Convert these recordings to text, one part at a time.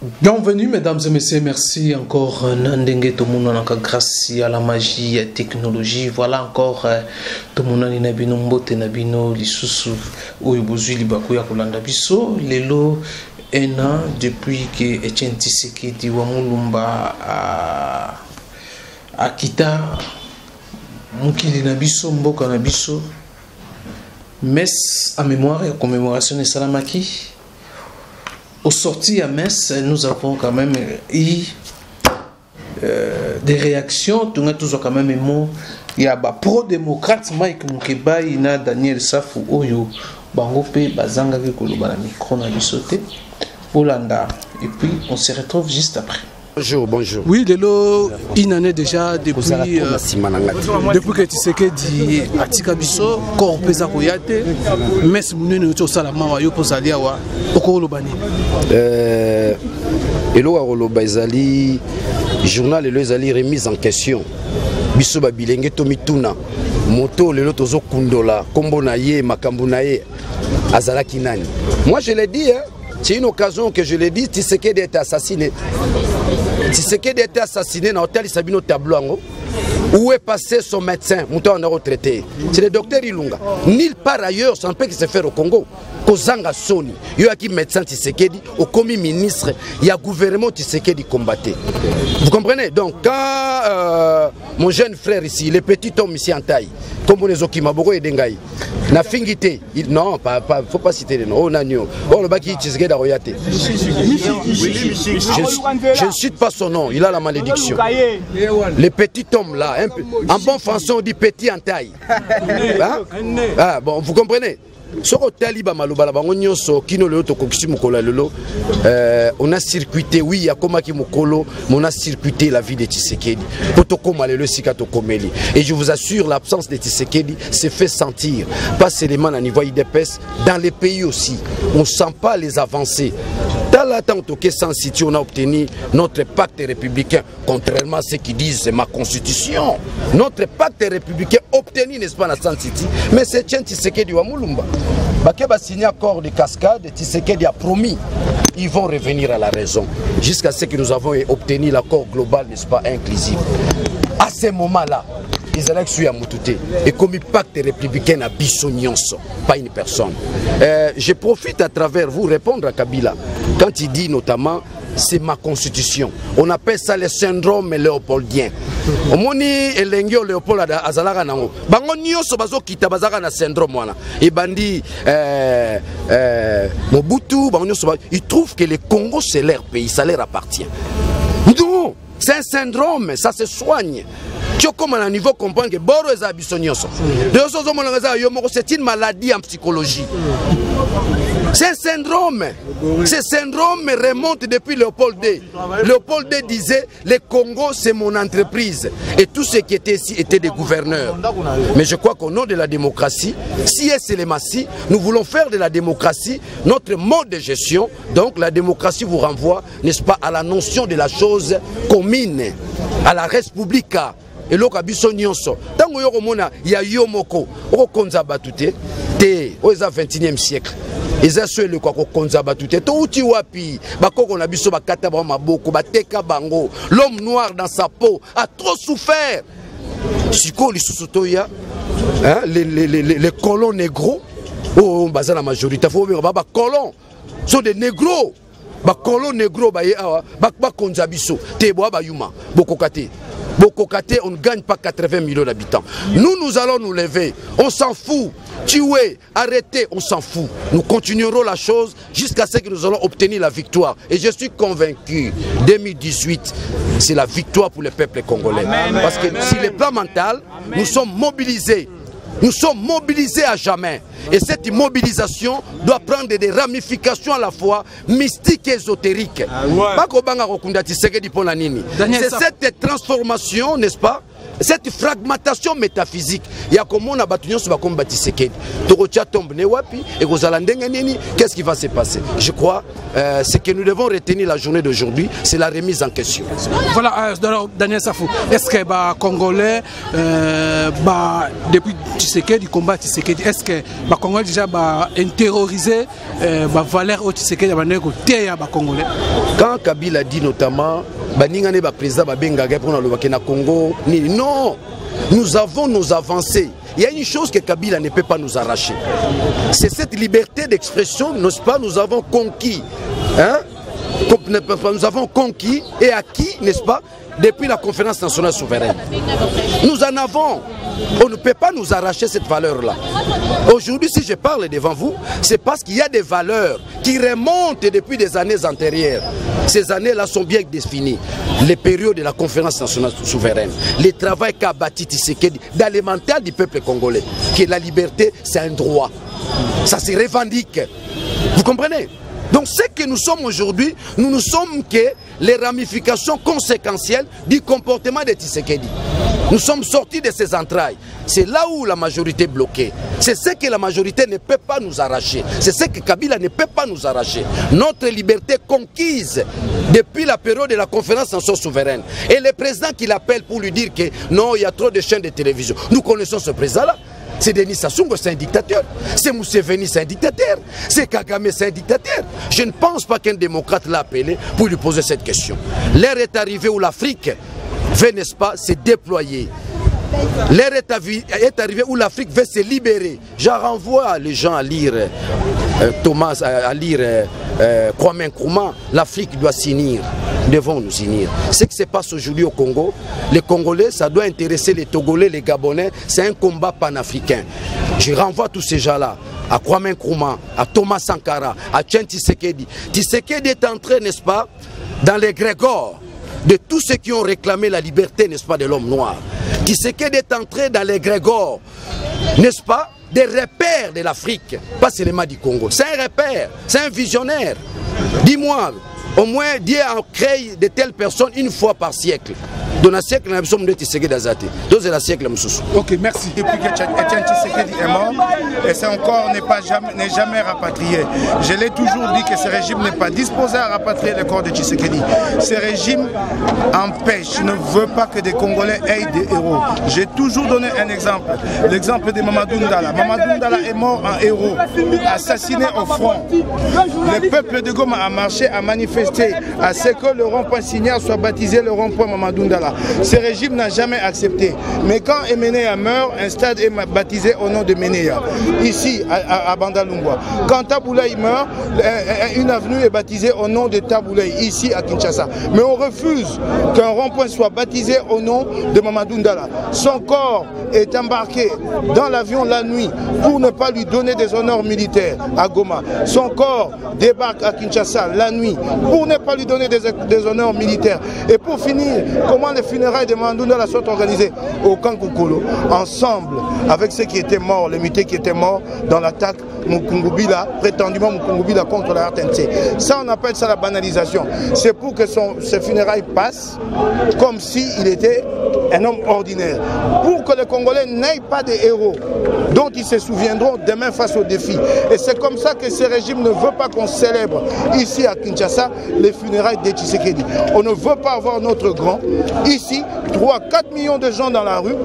Bienvenue mesdames et messieurs, merci encore Nandenge Tomouna grâce à la magie et technologie. Voilà encore Tomouna Nabino Mbote Nabino Lisusu Oyobozu Libakuya Kolanda Biso Lelo un an depuis que Etienne Tshisekedi Wamulumba a quitté Mukili Nabiso Mboka Nabiso messe à mémoire et commémoration de Salamaki. Au sorti à Metz, nous avons quand même eu des réactions. Tout le monde quand même il y a pro-démocrate Mike Mukeba, il y a Daniel Safou Oyo, Bangope, Bazanga Koloba la micro na bisoté, Olanda. Et puis on se retrouve juste après. Bonjour, bonjour. Oui, Lelo, une année déjà depuis que Tshisekedi Atika Biso, Korpeza Koyate, Metz Mounene Ocho Salama Wayo Posalia wa Okolobani. Elo Aroloba Ezali, journal Elo Ezali remise en question. Biso Babilenge Tomituna, Moto Lelo Tozo Kundola, Kombo Naye, Makambu Naye, Azalaki Nani. Moi je l'ai dit, hein, c'est une occasion que je l'ai dit, Tshisekedi a été assassiné. Tshisekedi a été assassiné dans l'hôtel Sabino Tablouango. Où est passé son médecin? Mouton en a retraité. C'est le docteur Ilunga. Nulle part ailleurs, ça ne peut que se faire au Congo. Kozanga Soni, il y a qui médecin Tshisekedi, au commis ministre, il y a gouvernement Tshisekedi combatté. Vous comprenez? Donc quand mon jeune frère ici, le petit homme ici en taille, comme on est Okimaboko et Dengaï, n'a fingité, non, faut pas citer les noms, oh Nanyo, oh le baki Tshisekedi a royaté. Je ne cite pas son nom, il a la malédiction. Le petit homme là, en bon français on dit petit en taille. Hein? Ah, bon, vous comprenez? On a circuité, oui, il y a Mukolo, mais on a circuité la vie de Tshisekedi. Et je vous assure, l'absence de Tshisekedi s'est fait sentir, pas seulement à niveau IDPS, dans les pays aussi. On ne sent pas les avancées. Dans l'attente sans City, on a obtenu notre pacte républicain, contrairement à ceux qui disent c'est ma constitution. Notre pacte républicain obtenu, n'est-ce pas, dans San City, mais c'est Tshisekedi wa Mulumba. Bakeba signé accord de cascade, Tshisekedi a promis, ils vont revenir à la raison, jusqu'à ce que nous avons obtenu l'accord global, n'est-ce pas, inclusif. À ce moment-là, les élections à Moutouté, et comme pacte républicain à Bissonions, pas une personne. Je profite à travers vous répondre à Kabila, quand il dit notamment, c'est ma constitution. On appelle ça le syndrome léopoldien. Omoni elengio Léopold azalaka nango. Bango nyoso bazo kita bazaka na syndrome wana. Et bandi Mobutu, bango nyoso ils trouvent que le Congo c'est leur pays, ça leur appartient. Non, c'est un syndrome, ça se soigne. Tu comme à un niveau comprendre que Boro est abissonioso. C'est une maladie en psychologie. C'est un syndrome. Ce syndrome remonte depuis Léopold II. Léopold II disait le Congo c'est mon entreprise. Et tout ce qui était ici était des gouverneurs. Mais je crois qu'au nom de la démocratie, si c'est les massifs, nous voulons faire de la démocratie notre mode de gestion. Donc la démocratie vous renvoie, n'est-ce pas, à la notion de la chose commune, à la res publica. Et l'autre abisso nyonso. Tango yoko mona ya yomoko, oko konza batute, te, oza 21e siècle. Eza so le kwa ko konza batute, to uti wapi, bakoko na biso bakata ba maboko, bateka bango. L'homme noir dans sa peau a trop souffert. Siko lisusu toya, hein, les colons négros, oh baza la majorité, faut bien ba colons, sont des négros. Ba colons négros ba ba konza biso, te boa ba yuma, bokokate. Bokokate, on ne gagne pas 80 millions d'habitants. Nous allons nous lever. On s'en fout. Tuer, arrêter, on s'en fout. Nous continuerons la chose jusqu'à ce que nous allons obtenir la victoire. Et je suis convaincu, 2018, c'est la victoire pour le peuple congolais. Amen. Parce que sur le plan mental, nous sommes mobilisés. Nous sommes mobilisés à jamais. Et cette mobilisation doit prendre des ramifications à la fois mystiques et ésotériques. C'est cette transformation, n'est-ce pas, cette fragmentation métaphysique. Il y a comme on a battu sur comme Tshisekedi. Qu'est-ce qui va se passer? Je crois ce que nous devons retenir la journée d'aujourd'hui, c'est la remise en question. Voilà, Daniel Safou, est-ce que les Congolais, depuis Tshisekedi, combat Tshisekedi, est-ce que les Congolais déjà intériorisé la valeur au Tshisekedi à Congolais? Quand Kabila dit notamment, président Congo, non, nous avons nos avancées. Il y a une chose que Kabila ne peut pas nous arracher. C'est cette liberté d'expression, n'est-ce pas, nous avons conquis. Hein? Nous avons conquis et acquis, n'est-ce pas, depuis la conférence nationale souveraine. Nous en avons. On ne peut pas nous arracher cette valeur-là. Aujourd'hui, si je parle devant vous, c'est parce qu'il y a des valeurs qui remontent depuis des années antérieures. Ces années-là sont bien définies. Les périodes de la conférence nationale souveraine, le travail qu'a bâti Tshisekedi dans le mental du peuple congolais, que la liberté, c'est un droit. Ça se revendique. Vous comprenez? Donc ce que nous sommes aujourd'hui, nous ne sommes que les ramifications conséquentielles du comportement de Tshisekedi. Nous sommes sortis de ses entrailles. C'est là où la majorité est bloquée. C'est ce que la majorité ne peut pas nous arracher. C'est ce que Kabila ne peut pas nous arracher. Notre liberté conquise depuis la période de la conférence nationale souveraine. Et le président qui l'appelle pour lui dire que non, il y a trop de chaînes de télévision. Nous connaissons ce président-là. C'est Denis Sassou Nguesso, c'est un dictateur. C'est Museveni, c'est un dictateur. C'est Kagame, c'est un dictateur. Je ne pense pas qu'un démocrate l'a appelé pour lui poser cette question. L'heure est arrivée où l'Afrique veut, n'est-ce pas, se déployer. L'heure est arrivée où l'Afrique veut se libérer. Je renvoie les gens à lire Kwame Nkrumah. L'Afrique doit s'unir. Nous devons nous unir. Ce qui se passe aujourd'hui au Congo, les Congolais, ça doit intéresser les Togolais, les Gabonais. C'est un combat panafricain. Je renvoie tous ces gens-là à Kwame Nkrumah, à Thomas Sankara, à Etienne Tshisekedi. Tshisekedi est entré, n'est-ce pas, dans les grégores de tous ceux qui ont réclamé la liberté, n'est-ce pas, de l'homme noir. Tshisekedi est entré dans les grégores, n'est-ce pas, des repères de l'Afrique, pas seulement du Congo. C'est un repère, c'est un visionnaire. Dis-moi, au moins Dieu a créé de telles personnes une fois par siècle. Dans un siècle, nous sommes de Tshisekedi d'Azate. Dans un siècle, nous sommes. Ok, merci. Depuis que Etienne Tshisekedi est mort, et c'est encore n'est jamais rapatrié. Je l'ai toujours dit que ce régime n'est pas disposé à rapatrier le corps de Tshisekedi. Ce régime empêche, ne veut pas que des Congolais aient des héros. J'ai toujours donné un exemple. L'exemple de Mamadou Ndala. Mamadou Ndala est mort en héros, assassiné au front. Le peuple de Goma a marché, a manifesté à ce que le rond-point Signal soit baptisé le rond-point Mamadou Ndala. Ce régime n'a jamais accepté. Mais quand Emeneya meurt, un stade est baptisé au nom de Meneya, ici à Bandalungwa. Quand Taboulaye meurt, une avenue est baptisée au nom de Taboulaye, ici à Kinshasa. Mais on refuse qu'un rond-point soit baptisé au nom de Mamadou Ndala. Son corps est embarqué dans l'avion la nuit pour ne pas lui donner des honneurs militaires à Goma. Son corps débarque à Kinshasa la nuit pour ne pas lui donner des honneurs militaires. Et pour finir, comment les funérailles de Mamadou Ndala sont organisées au Kankukolo, ensemble avec ceux qui étaient morts, les mutés qui étaient morts dans l'attaque Mukungubila, prétendument Mukungubila contre la RTNC. Ça, on appelle ça la banalisation. C'est pour que ces funérailles passent comme s'il était un homme ordinaire. Pour que les Congolais n'aient pas de héros dont ils se souviendront demain face aux défis. Et c'est comme ça que ce régime ne veut pas qu'on célèbre ici à Kinshasa les funérailles de Tshisekedi. On ne veut pas avoir notre grand. Ici, 3-4 millions de gens dans la rue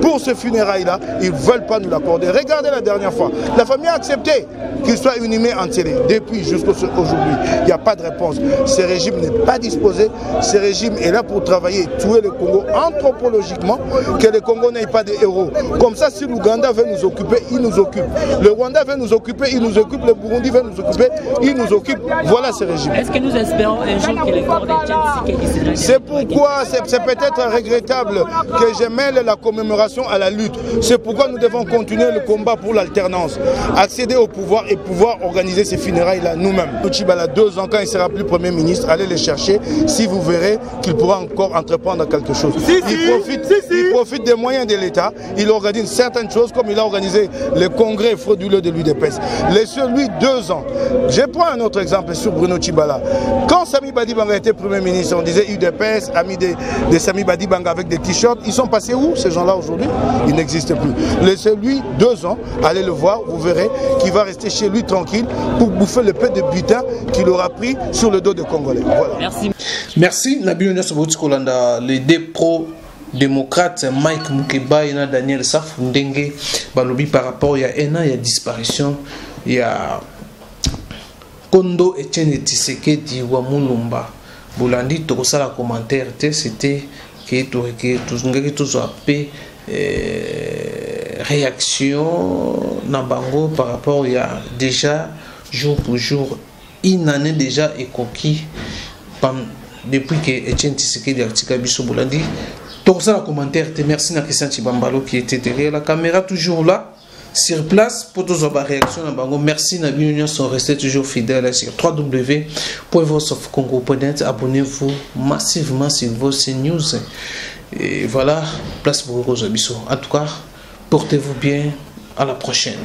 pour ce funérailles-là, ils ne veulent pas nous l'accorder. Regardez la dernière fois, la famille a accepté qu'il soit inhumé en télé. Depuis jusqu'à aujourd'hui, il n'y a pas de réponse. Ce régime n'est pas disposé. Ce régime est là pour travailler, tuer le Congo anthropologiquement, que le Congo n'ait pas de héros. Comme ça, si l'Ouganda veut nous occuper, il nous occupe. Le Rwanda veut nous occuper, il nous occupe. Le Burundi veut nous occuper, il nous occupe. Voilà ce régime. Est-ce que nous espérons un jour que le corps de Tshisekedi... C'est pourquoi c'est peut-être regrettable que je mêle la commémoration à la lutte. C'est pourquoi nous devons continuer le combat pour l'alternance, accéder au pouvoir et pouvoir organiser ces funérailles-là nous-mêmes. Tchibala, 2 ans, quand il sera plus Premier ministre, allez les chercher, si vous verrez qu'il pourra encore entreprendre quelque chose. Il profite des moyens de l'État, il organise certaines choses comme il a organisé le congrès frauduleux de l'UDPS. Laissez-lui 2 ans. Je prends un autre exemple sur Bruno Tshibala. Quand Sami Badibanga était Premier ministre, on disait UDPS, amis de Sami Badibanga avec des t-shirts. Ils sont passés où ces gens-là aujourd'hui? Ils n'existent plus. Laissez-lui 2 ans, allez le voir, vous verrez qu'il va rester chez lui tranquille pour bouffer le peu de butin qu'il aura pris sur le dos des Congolais. Voilà. Merci. Merci. Nabi Onya Soboti Kolanda, les deux pro-démocrates, Mike Mukeba et Daniel Saf Ndenge, balobi par rapport il y a un an, il y a disparition, il y a Kondo Etienne Tshisekedi wa Mulumba. Bolandi tokosa la commentaire c'était que tous appelé réaction Nabango par rapport il y a déjà jour pour jour une année déjà écoquille depuis que Etienne Tshisekedi a tika biso Bolandi tokosa la commentaire merci na Christian Tshibambalo qui était derrière la caméra toujours là sur place pour tous avoir réaction à Bango. Merci Nabi Union sont restés toujours fidèles sur www.voiceofcongo.net. Abonnez-vous massivement sur vos news. Et voilà, place pour Rose Abisso. En tout cas, portez-vous bien. À la prochaine.